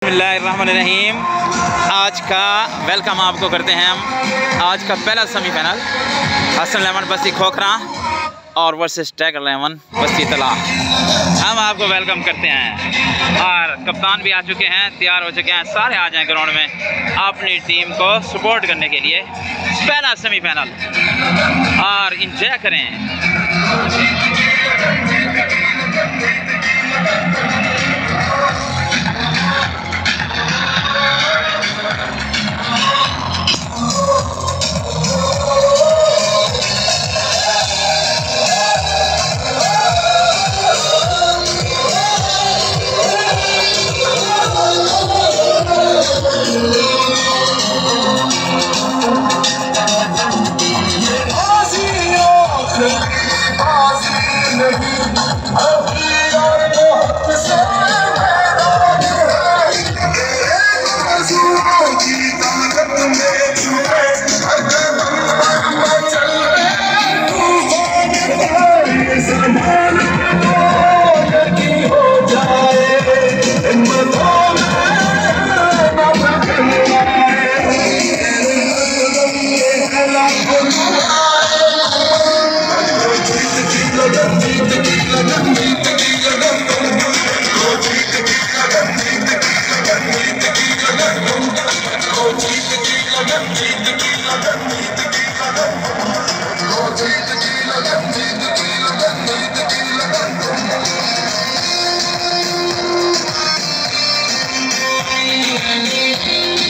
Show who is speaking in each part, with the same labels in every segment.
Speaker 1: बिस्मिल्लाहिर्रहमानिर्रहीम। आज का वेलकम आपको करते हैं हम। आज का पहला सेमीफाइनल हसन लेमन बस्ती खोखरा और वर्सेस टाइगर लेमन बस्ती तला। हम आपको वेलकम करते हैं और कप्तान भी आ चुके हैं, तैयार हो चुके हैं। सारे आ जाएं ग्राउंड में अपनी टीम को सपोर्ट करने के लिए। पहला सेमीफाइनल और इंजॉय करें।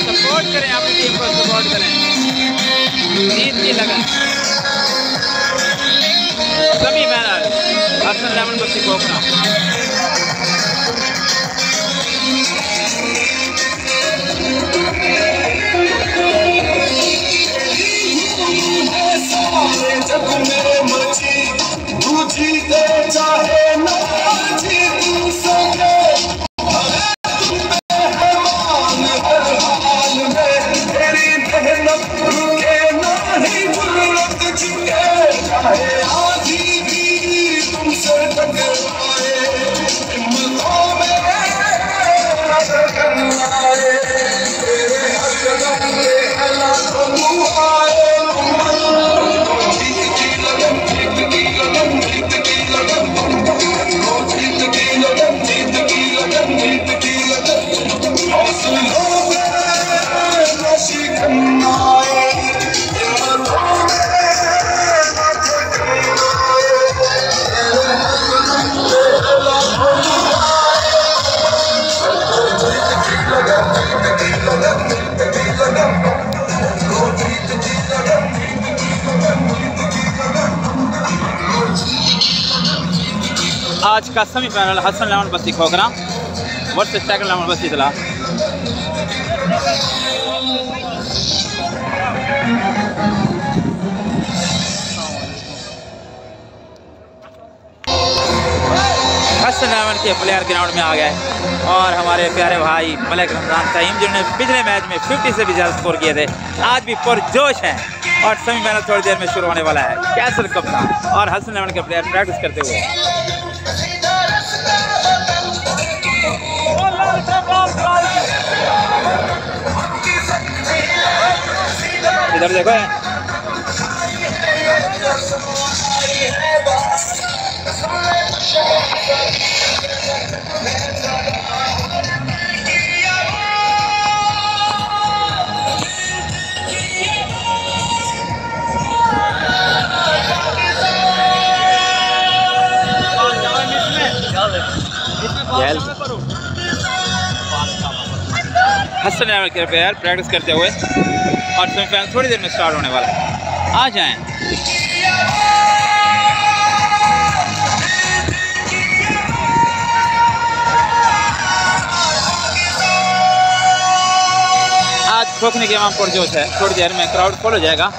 Speaker 1: सपोर्ट करें, अपनी टीम को सपोर्ट करें। जीत की लगन। सेमीफाइनल हसन लेमन बस्ती खोखरा। आज का सेमीफाइनल हसन लेमन बस्ती खोखरा वर्सेस टाइगर लेमन बस्ती तला। हसन लेमन के प्लेयर ग्राउंड में आ गए और हमारे प्यारे भाई मलिक रमजान तईम जिन्होंने पिछले मैच में 50 से भी ज़्यादा स्कोर किए थे, आज भी पुरजोश हैं और सेमीफाइनल थोड़ी देर में शुरू होने वाला है। कैसर कप्तान और हसन लेमन के प्लेयर प्रैक्टिस करते हुए। इधर देखो हसन लेमन के प्लेयर प्रैक्टिस करते हुए और सेमीफाइनल थोड़ी देर में स्टार्ट होने वाला है। आ जाएं। आज खोखने के वहाँ पुरजोश है। थोड़ी देर में क्राउड फुल हो जाएगा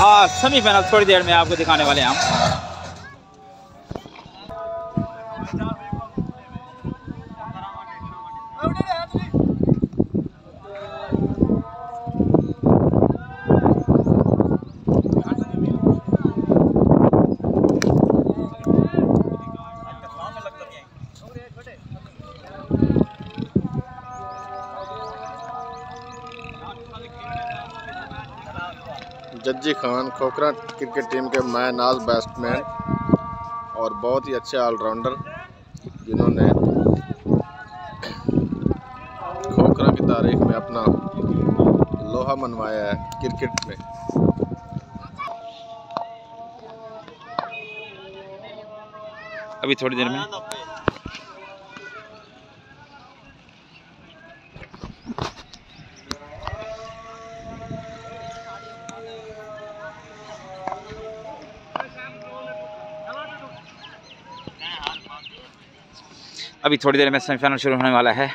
Speaker 1: और सेमीफाइनल थोड़ी देर में आपको दिखाने वाले हैं हम।
Speaker 2: जज्जी खान खोखरा क्रिकेट टीम के मैन ऑफ बैट्समैन और बहुत ही अच्छे ऑलराउंडर, जिन्होंने खोखरा की तारीख में अपना लोहा मनवाया है क्रिकेट में।
Speaker 1: अभी थोड़ी देर में सेमीफाइनल शुरू होने वाला है।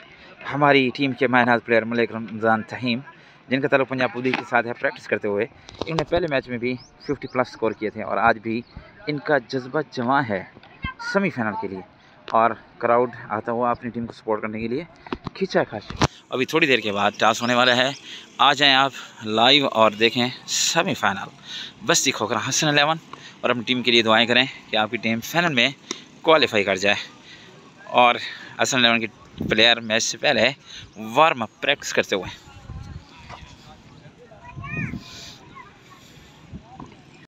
Speaker 1: हमारी टीम के मायनाज प्लेयर मलिक रमज़ान तहीम, जिनका ताल्लुक पंजाब पुलिस के साथ है, प्रैक्टिस करते हुए इन्होंने पहले मैच में भी 50+ स्कोर किए थे और आज भी इनका जज्बा जवां है सेमीफाइनल के लिए और क्राउड आता हुआ अपनी टीम को सपोर्ट करने के लिए खींचा खाचा। अभी थोड़ी देर के बाद टॉस होने वाला है। आ जाएं आप लाइव और देखें सेमीफाइनल बस्ती खोखरा हसन 11 और अपनी टीम के लिए दुआएं करें कि आपकी टीम फाइनल में क्वालिफाई कर जाए। और हसन 11 के प्लेयर मैच से पहले वार्म अप प्रैक्टिस करते हुए